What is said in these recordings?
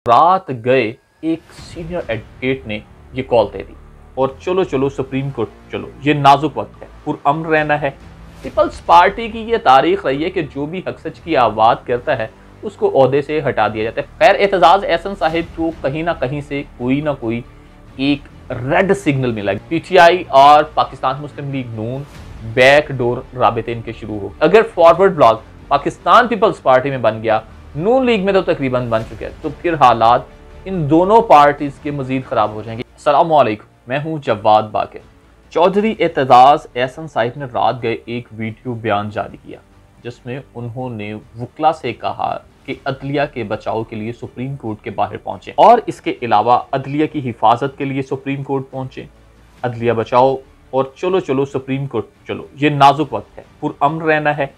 रात गए एक सीनियर एडवोकेट ने ये कॉल दे दी और चलो चलो सुप्रीम कोर्ट चलो, ये नाजुक वक्त है, पुरअमन रहना है। पीपल्स पार्टी की ये तारीख रही है कि जो भी हक सच की आवाज़ करता है उसको ओहदे से हटा दिया जाता है। खैर एतजाज़ एहसन साहिब को कहीं ना कहीं से कोई ना कोई एक रेड सिग्नल मिला। पीटीआई और Pakistan Muslim League Noon backdoor राबिते इनके शुरू हो। अगर forward bloc Pakistan Peoples Party में बन गया, नून लीग में तो तकरीबन बन चुके हैं, तो फिर हालात इन दोनों पार्टीज के मजीद खराब हो जाएंगे। अस्सलाम वालेकुम, मैं हूं जवाद बाकर। चौधरी एतजाज़ एहसन साहिब ने रात गए एक वीडियो बयान जारी किया जिसमें उन्होंने वकला से कहा कि अदलिया के बचाव के लिए सुप्रीम कोर्ट के बाहर पहुंचे और इसके अलावा अदलिया की हिफाजत के लिए सुप्रीम कोर्ट पहुंचे। अदलिया बचाओ और चलो चलो सुप्रीम कोर्ट चलो, ये नाजुक वक्त है, पुरअमन रहना है।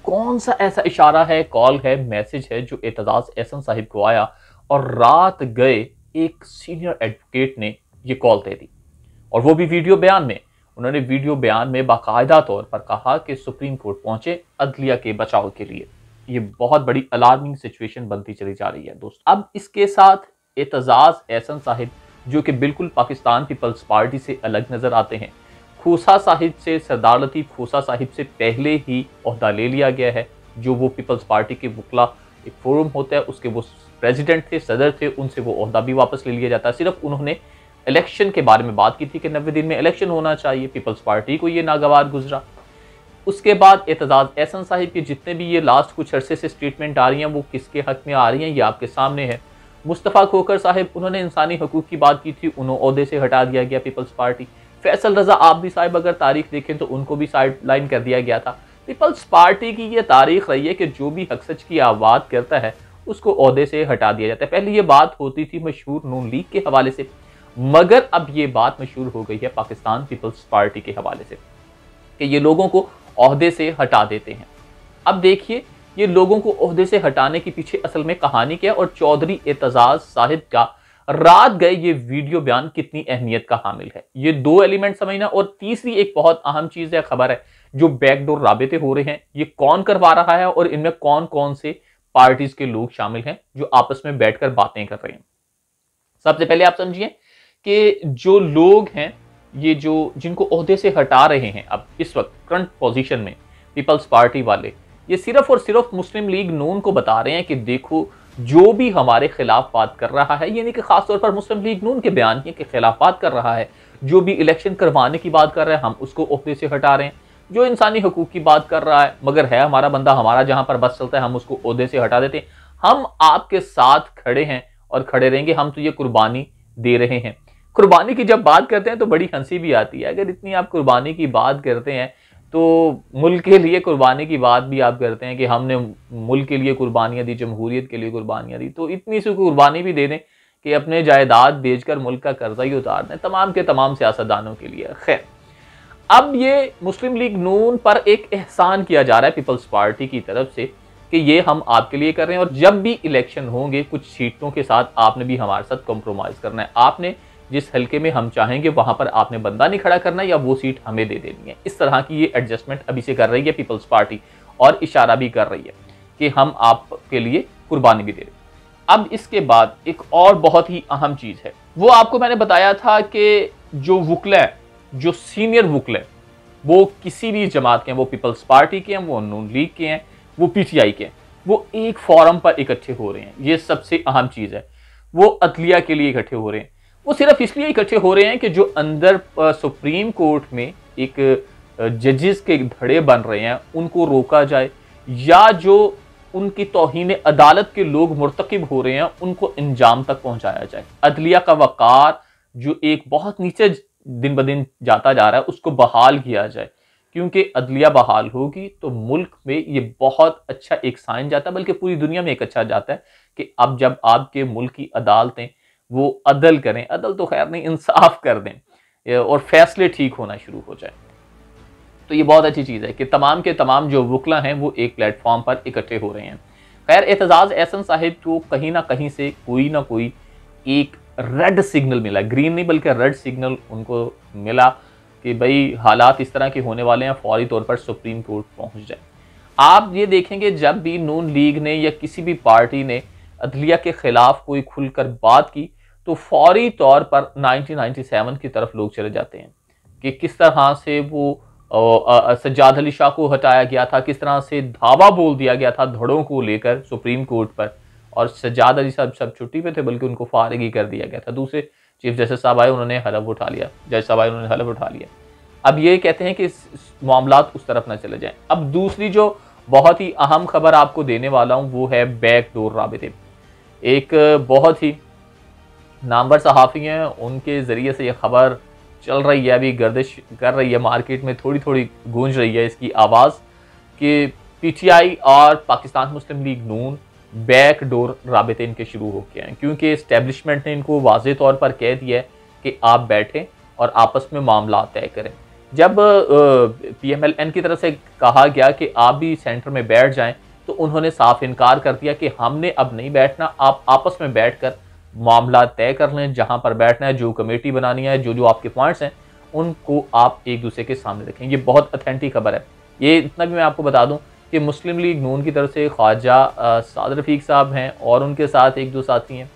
कौन सा ऐसा इशारा है, कॉल है, मैसेज है जो एतजाज़ एहसन साहिब को आया और रात गए एक सीनियर एडवोकेट ने ये कॉल दे दी, और वो भी वीडियो बयान में। उन्होंने वीडियो बयान में बाकायदा तौर पर कहा कि सुप्रीम कोर्ट पहुंचे अदलिया के बचाव के लिए। ये बहुत बड़ी अलार्मिंग सिचुएशन बनती चली जा रही है दोस्तों। अब इसके साथ एतजाज़ एहसन साहिब जो कि बिल्कुल पाकिस्तान पीपल्स पार्टी से अलग नजर आते हैं, खोसा साहिब से, सरदार लतीफ़ खोसा साहिब से पहले ही ओहदा ले लिया गया है। जो वो पीपल्स पार्टी के वकला एक फोरम होता है उसके वो प्रेसिडेंट थे, सदर थे, उनसे वो ओहदा भी वापस ले लिया जाता है। सिर्फ उन्होंने इलेक्शन के बारे में बात की थी कि 90 दिन में इलेक्शन होना चाहिए, पीपल्स पार्टी को ये नागवार गुजरा। उसके बाद एतजाज़ एहसन साहिब के जितने भी ये लास्ट कुछ अरसे से स्टेटमेंट आ रही हैं वो किसके हक में आ रही हैं, ये आपके सामने है। मुस्तफ़ा खोखर साहिब, उन्होंने इंसानी हकूक़ की बात की थी, उन्होंने ओहदे से हटा दिया गया पीपल्स पार्टी। फैसल रजा आबदी साहिब अगर तारीख देखें तो उनको भी साइड लाइन कर दिया गया था। पीपल्स पार्टी की ये तारीख रही है कि जो भी हक सच की आवाज़ करता है उसको ओहदे से हटा दिया जाता है। पहले ये बात होती थी मशहूर नून लीग के हवाले से, मगर अब ये बात मशहूर हो गई है पाकिस्तान पीपल्स पार्टी के हवाले से कि ये लोगों को ओहदे से हटा देते हैं। अब देखिए ये लोगों को ओहदे से हटाने के पीछे असल में कहानी क्या है और चौधरी एतजाज़ साहिब का रात गए ये वीडियो बयान कितनी अहमियत का हामिल है। ये दो एलिमेंट समझना, और तीसरी एक बहुत अहम चीज है, खबर है, जो बैकडोर राबिते हो रहे हैं ये कौन करवा रहा है और इनमें कौन कौन से पार्टीज के लोग शामिल हैं जो आपस में बैठकर बातें कर रहे हैं। सबसे पहले आप समझिए कि जो लोग हैं ये जो जिनको ओहदे से हटा रहे हैं अब इस वक्त करंट पोजीशन में पीपल्स पार्टी वाले, ये सिर्फ और सिर्फ मुस्लिम लीग नून को बता रहे हैं कि देखो जो भी हमारे खिलाफ बात कर रहा है, यानी कि खासतौर पर मुस्लिम लीग नून के बयान के खिलाफ बात कर रहा है, जो भी इलेक्शन करवाने की बात कर रहा है हम उसको ओहदे से हटा रहे हैं, जो इंसानी हकूक की बात कर रहा है मगर है हमारा बंदा, हमारा जहां पर बस चलता है हम उसको ओहदे से हटा देते हैं। हम आपके साथ खड़े हैं और खड़े रहेंगे, हम तो ये कुर्बानी दे रहे हैं। कुर्बानी की जब बात करते हैं तो बड़ी हंसी भी आती है। अगर इतनी आप कुर्बानी की बात करते हैं तो मुल्क के लिए कुर्बानी की बात भी आप करते हैं कि हमने मुल्क के लिए कुर्बानियां दी, जमहूरियत के लिए कुर्बानियां दी, तो इतनी सी कुर्बानी भी दे दें कि अपने जायदाद बेचकर मुल्क का कर्जा ही उतार दें तमाम के तमाम सियासतदानों के लिए। खैर अब ये मुस्लिम लीग नून पर एक एहसान किया जा रहा है पीपल्स पार्टी की तरफ से कि ये हम आपके लिए कर रहे हैं और जब भी इलेक्शन होंगे कुछ सीटों के साथ आपने भी हमारे साथ कॉम्प्रोमाइज करना है, आपने जिस हल्के में हम चाहेंगे वहां पर आपने बंदा नहीं खड़ा करना या वो सीट हमें दे देनी है। इस तरह की ये एडजस्टमेंट अभी से कर रही है पीपल्स पार्टी और इशारा भी कर रही है कि हम आपके लिए कुर्बानी भी दे रहे हैं। अब इसके बाद एक और बहुत ही अहम चीज है, वो आपको मैंने बताया था कि जो वकला है, जो सीनियर वकला है, वो किसी भी जमात के हैं, वो पीपल्स पार्टी के हैं, वो नून लीग के हैं, वो पीटीआई के हैं, वो एक फोरम पर इकट्ठे हो रहे हैं। ये सबसे अहम चीज है। वो अदलिया के लिए इकट्ठे हो रहे हैं। वो सिर्फ इसलिए इकट्ठे हो रहे हैं कि जो अंदर सुप्रीम कोर्ट में एक जजेस के धड़े बन रहे हैं उनको रोका जाए, या जो उनकी तौहीन अदालत के लोग मुर्तकिब हो रहे हैं उनको इंजाम तक पहुंचाया जाए। अदलिया का वकार जो एक बहुत नीचे दिन ब दिन जाता जा रहा है उसको बहाल किया जाए, क्योंकि अदलिया बहाल होगी तो मुल्क में ये बहुत अच्छा एक साइन जाता है, बल्कि पूरी दुनिया में एक अच्छा जाता है कि अब जब आपके मुल्क की अदालतें वो अदल करें, अदल तो खैर नहीं, इंसाफ कर दें और फैसले ठीक होना शुरू हो जाए, तो ये बहुत अच्छी चीज़ है कि तमाम के तमाम जो वकला हैं वो एक प्लेटफॉर्म पर इकट्ठे हो रहे हैं। खैर एतजाज़ एहसन साहिब को कहीं ना कहीं से कोई ना कोई एक रेड सिग्नल मिला, ग्रीन नहीं बल्कि रेड सिग्नल उनको मिला कि भाई हालात इस तरह के होने वाले हैं, फौरी तौर पर सुप्रीम कोर्ट पहुंच जाए। आप ये देखेंगे जब भी नून लीग ने या किसी भी पार्टी ने अदलिया के खिलाफ कोई खुलकर बात की तो फौरी तौर पर 1997 की तरफ लोग चले जाते हैं कि किस तरह से वो सज्जाद अली शाह को हटाया गया था, किस तरह से धावा बोल दिया गया था धड़ों को लेकर सुप्रीम कोर्ट पर, और सज्जाद अली साहब सब छुट्टी पे थे बल्कि उनको फारिग ही कर दिया गया था। दूसरे चीफ जस्टिस साहब आए, उन्होंने हलफ उठा लिया, जज साहब आए, उन्होंने हलफ उठा लिया। अब ये कहते हैं कि मामलात उस तरफ ना चले जाएं। अब दूसरी जो बहुत ही अहम खबर आपको देने वाला हूं वो है बैकडोर राबिते। एक बहुत ही नामवर सहाफ़ी हैं, उनके ज़रिए से ये खबर चल रही है, अभी गर्दिश कर रही है मार्केट में, थोड़ी थोड़ी गूंज रही है इसकी आवाज़ कि पीटीआई और Pakistan Muslim League Noon backdoor राबिते इनके शुरू हो गए हैं, क्योंकि इस्टेब्लिशमेंट ने इनको वाज़ेह तौर पर कह दिया है कि आप बैठें और आपस में मामला तय करें। जब PMLN की तरफ से कहा गया कि आप भी सेंटर में बैठ जाएं तो उन्होंने साफ इनकार कर दिया कि हमने अब नहीं बैठना, आप आपस में बैठकर मामला तय कर लें, जहां पर बैठना है, जो कमेटी बनानी है, जो जो आपके पॉइंट्स हैं उनको आप एक दूसरे के सामने रखें। ये बहुत अथेंटिक खबर है। ये इतना भी मैं आपको बता दूं कि मुस्लिम लीग नून की तरफ से ख्वाजा साद रफीक साहब हैं और उनके साथ एक दो साथी हैं,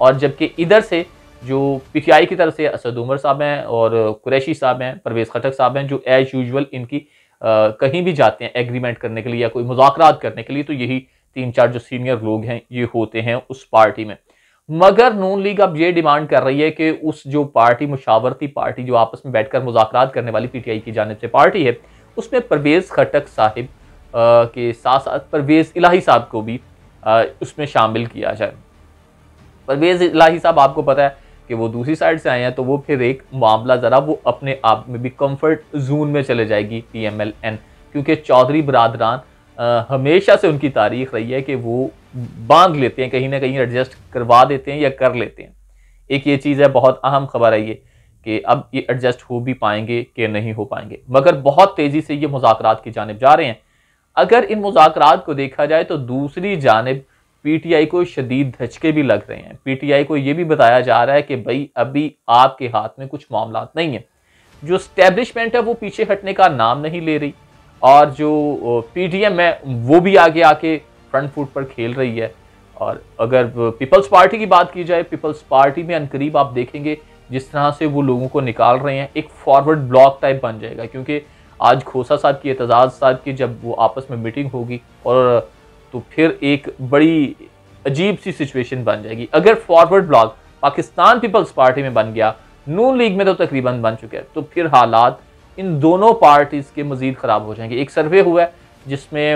और जबकि इधर से जो PTI की तरफ से असद उमर साहब हैं और कुरैशी साहब हैं, परवेज़ खटक साहब हैं, जो एज यूजुअल इनकी कहीं भी जाते हैं एग्रीमेंट करने के लिए या कोई मुज़ाकरात करने के लिए, तो यही 3-4 जो सीनियर लोग हैं ये होते हैं उस पार्टी में। मगर नून लीग अब ये डिमांड कर रही है कि उस जो पार्टी, मुशावरती पार्टी जो आपस में बैठकर मुज़ाकरात करने वाली PTI की जानिब से पार्टी है, उसमें परवेज़ खटक साहिब के साथ साथ परवेज़ इलाही साहब को भी उसमें शामिल किया जाए। परवेज़ इलाही साहब आपको पता है कि वो दूसरी साइड से आए हैं, तो वो फिर एक मामला ज़रा वो अपने आप में भी कंफर्ट जोन में चले जाएगी PMLN, क्योंकि चौधरी बरादरान हमेशा से उनकी तारीख रही है कि वो बांध लेते हैं, कहीं ना कहीं एडजस्ट करवा देते हैं या कर लेते हैं। एक ये चीज़ है, बहुत अहम खबर है ये कि अब ये एडजस्ट हो भी पाएंगे कि नहीं हो पाएंगे, मगर बहुत तेज़ी से ये मुज़ाकरात की जानिब जा रहे हैं। अगर इन मुज़ाकरात को देखा जाए तो दूसरी जानिब PTI को शदीद धचके भी लग रहे हैं। PTI को ये भी बताया जा रहा है कि भाई अभी आपके हाथ में कुछ मामला नहीं है। जो स्टैब्लिशमेंट है वो पीछे हटने का नाम नहीं ले रही, और जो PDM है वो भी आगे आके फ्रंट फुट पर खेल रही है। और अगर पीपल्स पार्टी की बात की जाए, पीपल्स पार्टी में अनकरीब आप देखेंगे जिस तरह से वो लोगों को निकाल रहे हैं, एक फॉरवर्ड ब्लॉक टाइप बन जाएगा, क्योंकि आज खोसा साहब की, एतजाज साहब की जब वो आपस में मीटिंग होगी और तो फिर एक बड़ी अजीब सी सिचुएशन बन जाएगी। अगर forward bloc Pakistan Peoples Party में बन गया, नून लीग में तो तकरीबन बन चुके हैं, तो फिर हालात इन दोनों पार्टीज के मजीद खराब हो जाएंगे। एक सर्वे हुआ है जिसमें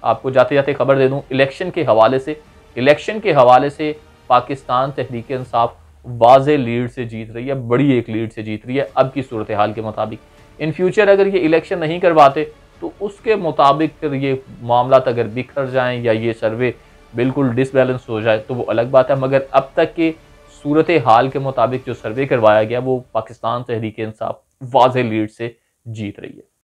आपको जाते जाते खबर दे दूं, इलेक्शन के हवाले से पाकिस्तान तहरीक इंसाफ वाज़े लीड से जीत रही है, बड़ी एक लीड से जीत रही है अब की सूरत हाल के मुताबिक। इन फ्यूचर अगर ये इलेक्शन नहीं करवाते तो उसके मुताबिक फिर ये मामला अगर बिखर जाएं या ये सर्वे बिल्कुल डिसबैलेंस हो जाए तो वो अलग बात है, मगर अब तक के सूरत हाल के मुताबिक जो सर्वे करवाया गया वो पाकिस्तान तहरीक इंसाफ वाज़े लीड से जीत रही है।